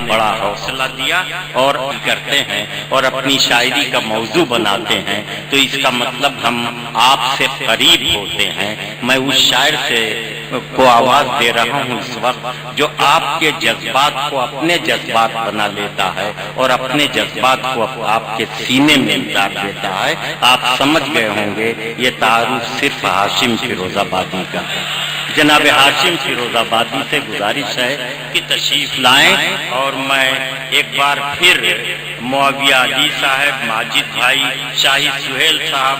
बड़ा हौसला दिया और करते हैं और अपनी शायरी का मौजू बनाते हैं, तो इसका मतलब हम आपसे करीब होते हैं। मैं उस शायर से को आवाज दे रहा हूँ इस वक्त जो आपके जज्बात को अपने जज्बात बना लेता है और अपने जज्बात को आपके सीने में उतार देता है। आप समझ गए होंगे ये तारुफ सिर्फ हाशिम फिरोजाबादी का है। जनाब हाशिम फिरोजाबादी से गुजारिश है कि तशरीफ लाएं और मैं एक बार फिर मुआविया अली साहब, माजिद भाई, शाहिद सुहेल साहब,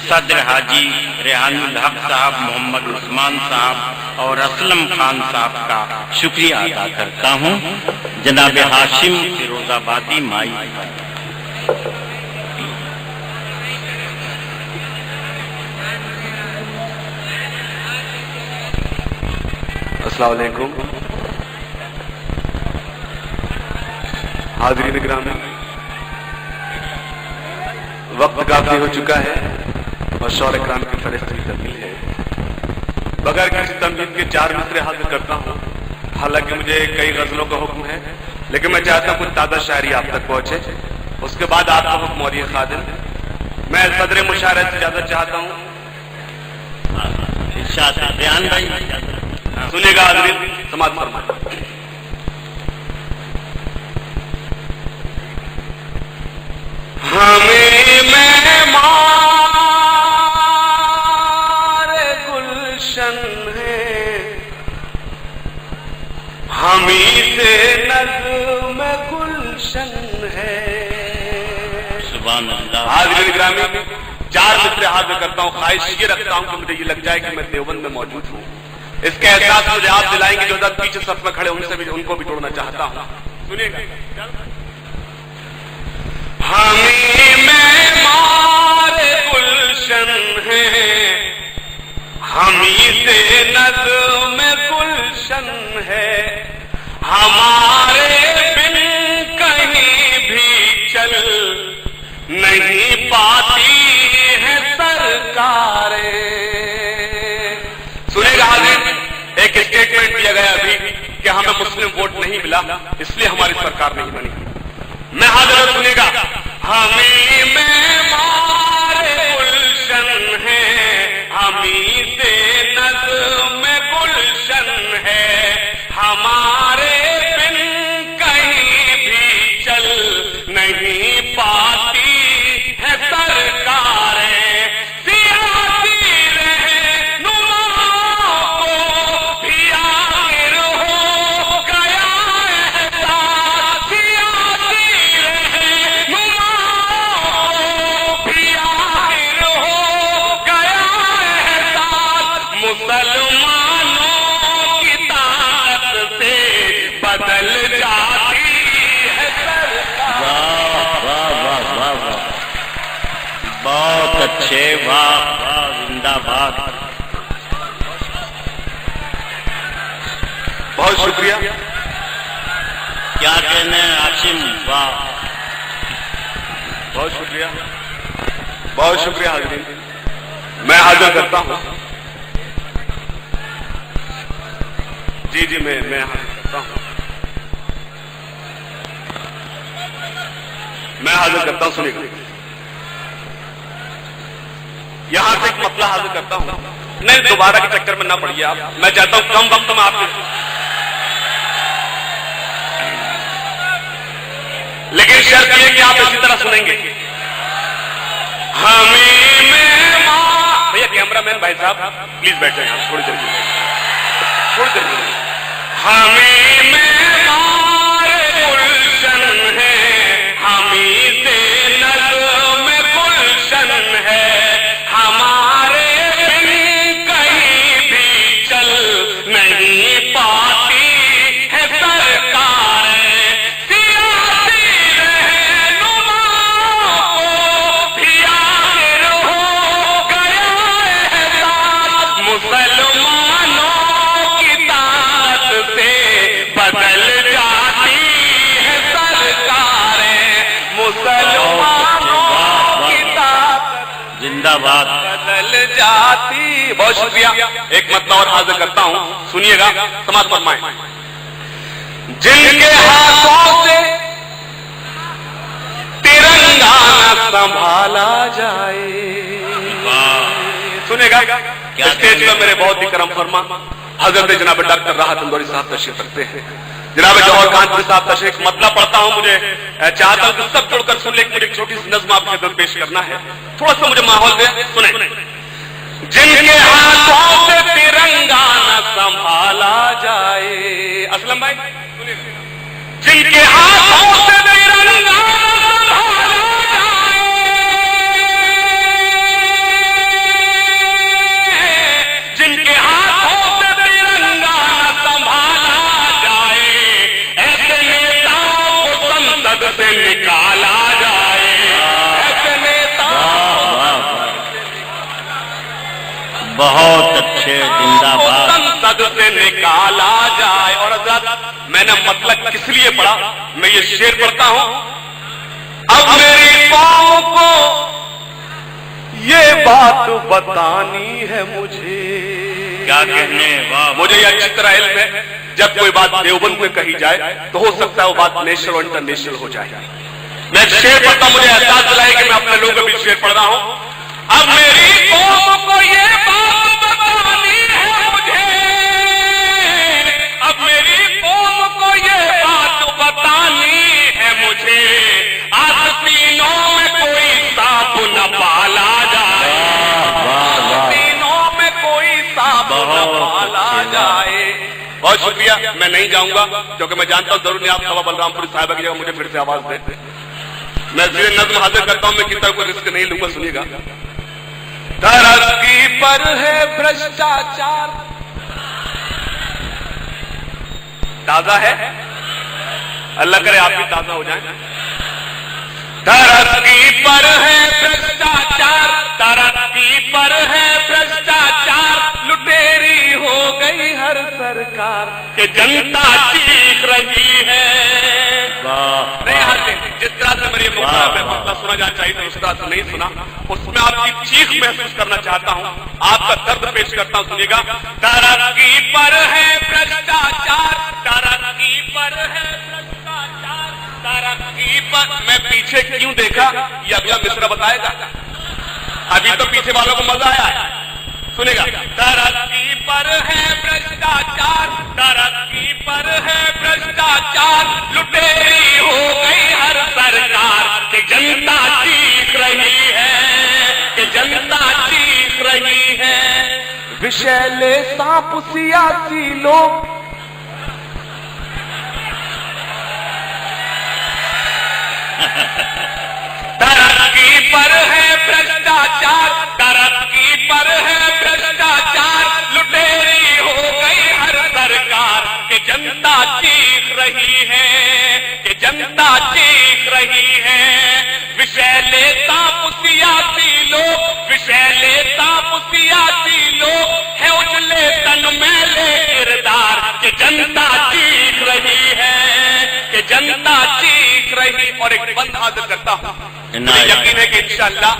सदर हाजी रेहानुल हक साहब, मोहम्मद उस्मान साहब और असलम खान साहब का शुक्रिया अदा करता हूँ। जनाब हाशिम फिरोजाबादी माई। अस्सलाम वालेकुम। हाज़रीन गिरामी, वक्त काफी हो चुका है और शौर इकराम की फरिश्त भी तब्दील है। बगैर किसी तमहीद के 4 मिसरे हाजिर करता हूँ। हालांकि मुझे कई गजलों का हुक्म है, लेकिन मैं चाहता हूँ कुछ ताज़ा शायरी आप तक पहुंचे, उसके बाद आपका हुक्म और ये खादिम। मैं सदर मुशायरे से इजाजत चाहता हूँ। बयान भाई सुनिएगा हाज़रीन, समाज फरमाए। हमें मेहमान गुलशन है, हमी से नज़्म गुलशन है। सुभान अल्लाह। हाज़रीन गिरामी, 4 मिसरे हाजिर करता हूँ। ख्वाहिश ये रखता हूँ कि मुझे ये लग जाए कि मैं देवबंद में मौजूद हूँ। इसका एहसास मुझे आप दिलाएंगे जो जब पीछे सफ में खड़े उनसे भी, उनको भी जोड़ना चाहता हूँ। सुनिएगा। हमें मेहमान गुलशन है, हमी से नज़्म गुलशन है। हमारे बिन कहीं भी चल नहीं पाती है सरकारें। सुनेगा हाज़िर, एक स्टेटमेंट दिया गया अभी कि हमें मुस्लिम वोट नहीं मिला इसलिए हमारी सरकार नहीं बनी। मैं हाजिर सुनेगा। हमें मेहमान गुलशन है, हमी से नज़्म गुलशन है। हमारे बिन कहीं भी चल नहीं पाती है सरकारें। अच्छे, वाह वाह, जिंदाबाद। बहुत शुक्रिया। क्या कहने हाशिम, वाह, बहुत शुक्रिया, बहुत शुक्रिया। हाज़रीन, मैं हाजिर करता हूँ। जी जी, मैं हाजिर करता हूँ। मैं हाजिर करता हूँ। सुनिएगा, यहां से एक मसला हाजिर करता हूं। नहीं, दोबारा के चक्कर में ना पड़िए आप। मैं चाहता हूं कम वक्त में आपके, लेकिन शर्त यह कि आप इसी तरह सुनेंगे। हमें मेहमान, भैया कैमरामैन भाई साहब प्लीज बैठे यहाँ थोड़ी देर, थोड़ी देर। हमें मेहमान गुलशन है, हमी से नज़्म गुलशन है। हमारे बिन कहीं भी चल नहीं पाती है सरकारें। सियासी रहनुमा को भी आखिर हो गया एहसास। मुसलमानों की ताकत से बदल जाती है सरकारें। मुसलमानों की ताकत जिंदाबाद, बदल जाती। बहुत शुक्रिया। एक मसला और हाजिर करता हूं, सुनिएगा, समाज फरमाएं। जिनके हाथों संभाला जाए। सुनेगा स्टेज पर मेरे बहुत ही करम फरमा हजरत जनाब डॉक्टर राहत इंदौरी साहब तशरीफ रखते हैं। जनाब जौहर कानपुरी साहब तशरीफ मतलब पढ़ता हूं, मुझे चाहता हूं कि सब जुड़कर सुन ले। मुझे एक छोटी सी नज्म आपकी खिदमत पेश करना है, थोड़ा सा मुझे माहौल दे, सुने। जिनके हाथों से तिरंगा न संभाला जाए, असलम भाई जिनके हाथों से तिरंगा से निकाला जाए, ऐसे नेता बहुत अच्छे, जिंदाबाद। संसद से निकाला जाए। और हज़रत मैंने मतलब किस लिए पढ़ा, मैं ये शेर पढ़ता हूं। अब मेरी कौम को ये बात बतानी है मुझे, क्या कहने, वाह। मुझे यह अच्छी तरह इल्म है, जब कोई बात देवबंद में कही जाए तो हो सकता है वो बात नेशनल और इंटरनेशनल हो जाए। मैं एक शेर पढ़ता हूं, मुझे एहसास दिलाए कि मैं अपने लोगों के बीच शेर पढ़ रहा हूं। अब मेरी कौम को ये बात बतानी है मुझे, अब मेरी कौम को ये बात बतानी है मुझे, आस्तीनों में कोई सांप न पाला जाए, आस्तीनों में कोई सांप न पाला जाए। बहुत शुक्रिया, मैं नहीं जाऊंगा क्योंकि मैं जानता हूं जरूर नहीं आप सभा बलरामपुरी साहिबा की जगह मुझे फिर से आवाज देते। मैं सीधे नज्म हाजिर करता हूं, मैं कितना कोई रिस्क नहीं लूंगा, सुनिएगा। तरक्की पर है भ्रष्टाचार, ताजा है, अल्लाह करे आप भी ताजा हो जाए। तरक्की पर है भ्रष्टाचार, तरक्की पर है भ्रष्टाचार, लुटेरी हो गई हर सरकार कि जनता चीख रही है। नहीं हाथे, जिस तरह से मेरी मुख्तार सुना जाना चाहिए था उस तरह से नहीं सुना, उसमें आपकी चीख महसूस करना चाहता हूं, आपका दर्द पेश करता हूं, सुनिएगा। तरक्की पर है भ्रष्टाचार, तरक्की पर है भ्रष्टाचार, तरक्की पर। मैं पीछे क्यों देखा ये अगला मिसरा बताएगा, अभी तो पीछे वालों को मजा आया, सुनेगा। तरक्की पर है भ्रष्टाचार, तरक्की पर है भ्रष्टाचार, लुटेरी हो गई हर सरकार कि जनता चीख रही है, कि जनता चीख रही है। विषैले सांप सियासी लोग तरक्की पर है भ्रष्टाचार, तरक्की पर है भ्रष्टाचार, लुटेरी हो गई हर सरकार कि जनता चीख रही है, कि जनता चीख रही है। विषैले सांप सियासी लोग, विषैले सांप सियासी लोग है उजले तन मैले किरदार कि जनता चीख रही है, कि जनता चीख रही। और एक बंद हाजिर करता हूं, मुझे यकीन है कि इंशाअल्लाह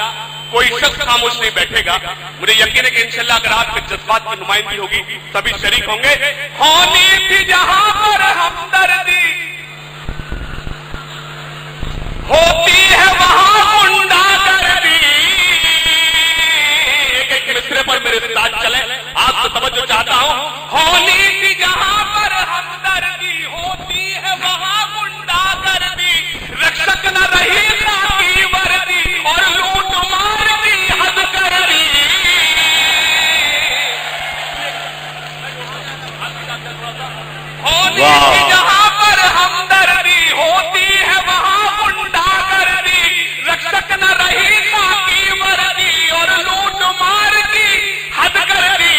कोई शख्स खामोश नहीं बैठेगा। मुझे यकीन है कि इंशाअल्लाह अगर आपके जज्बात की नुमाइंदगी होगी सभी शरीक होंगे। होनी थी जहां पर हमदर्दी, होती है वहां गुंडागर्दी। एक मिसरे पर मेरे साथ चले, आपसे तवज्जो चाहता हूं। होनी थी जहां पर हमदर्दी, होती है वहां गुंडागर्दी, रक्षक न रही खाकी वर्दी और लूट मार की हद कर दी। होनी थी जहां पर हमदर्दी, होती है वहां गुंडागर्दी, रक्षक न रही खाकी वर्दी और लूट मार की हद कर दी।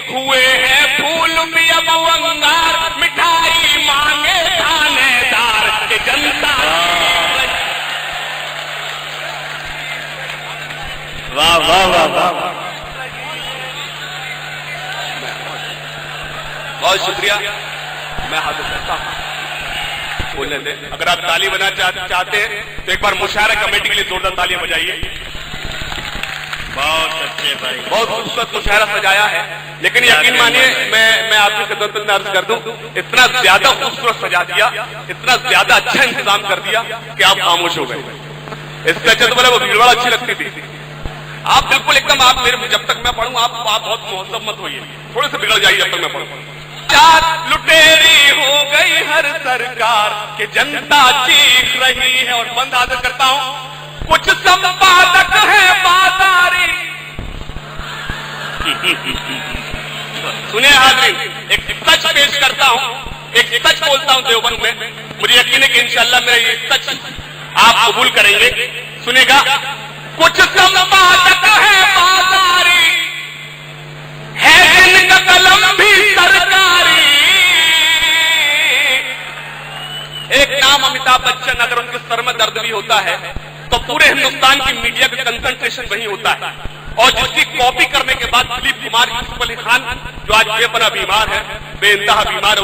हुए हैं फूल भी अब अंगार, मिठाई मांगे थानेदार कि जनता। वाह वाह वाह वाह, बहुत शुक्रिया। मैं हाजिर करता हूं, बोलने दे। अगर आप ताली बजाना चाहते हैं तो एक बार मुशायरा कमेटी के लिए जोरदार तालियां बजाइए। बहुत अच्छे भाई, बहुत खूबसूरत मुशायरा सजाया है, लेकिन यकीन मानिए मैं आपकी खिदमत में अर्ज कर दूं, इतना ज्यादा खूबसूरत सजा दिया, इतना ज्यादा अच्छा इंतजाम कर दिया कि आप खामोश हो गए। इससे अच्छा तो बोला वो भीड़ अच्छी लगती थी। आप बिल्कुल एकदम, आप मेरे, जब तक मैं पढ़ूं आप बहुत महोत्सव मत होइए, थोड़े से बिगड़ जाइए जब तक मैं पढ़ूं। लुटेरी हो गई हर सरकार कि जनता चीख रही है। और बंद हाजिर करता हूं, कुछ संपादक है बाजारी। सुने हाजिर, एक सच पेश करता हूं, एक सच बोलता हूं देवबंद में, मुझे यकीन है कि इंशाअल्लाह मेरा ये सच आप कबूल करेंगे। सुनेगा, कुछ संपादक है बाजारी, है जिनका कलम भी सरकारी। एक नाम अमिताभ बच्चन, अगर उनके सर में दर्द भी होता है तो पूरे हिंदुस्तान की मीडिया का कंसंट्रेशन वही होता है। और जिसकी कॉपी करने के बाद दिलीप कुमार, यूसुफ अली खान, जो आज बेपना बीमार है, बेइंतहा बीमार है,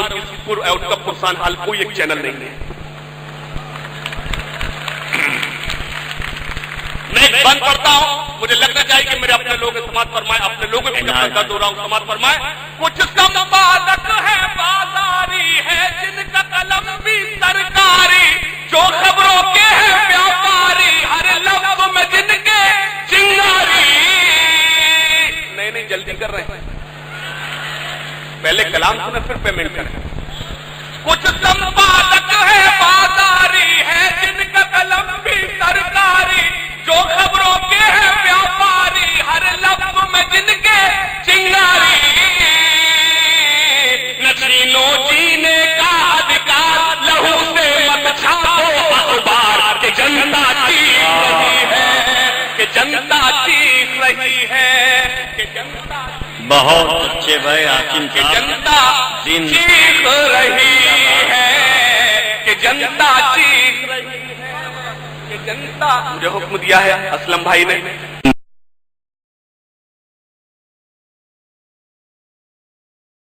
उनका पुरसान हाल कोई एक चैनल नहीं है। मैं एक बंद पढ़ता हूं, मुझे लगना चाहिए कि मेरे अपने लोग समाज फरमाए, अपने लोगों की दर्द हो रहा हूं, समाज फरमाए। कुछ संपादक है बाजारी, है जिनका कलम भी सरकारी, जो खबरों के हैं व्यापारी, हर लफ्ज में जिनके चिंगारी। नहीं जल्दी कर रहे हैं, पहले कलाम सुने फिर पेमेंट करें। कुछ संपादक है बाजारी, है जिनका कलम भी सरकारी, जो खबरों के हैं व्यापारी, हर लफ्ज में जिनके चिंगारी। नशीनों जीने का अधिकार, लहू से मत छापो अखबार कि जनता चीख रही है, कि जनता चीख रही है, कि जनता। बहुत अच्छे भाई हाकिम साहब, जनता चीख रही है, कि जनता चीख रही है, कि जनता। मुझे हुक्म दिया है असलम भाई ने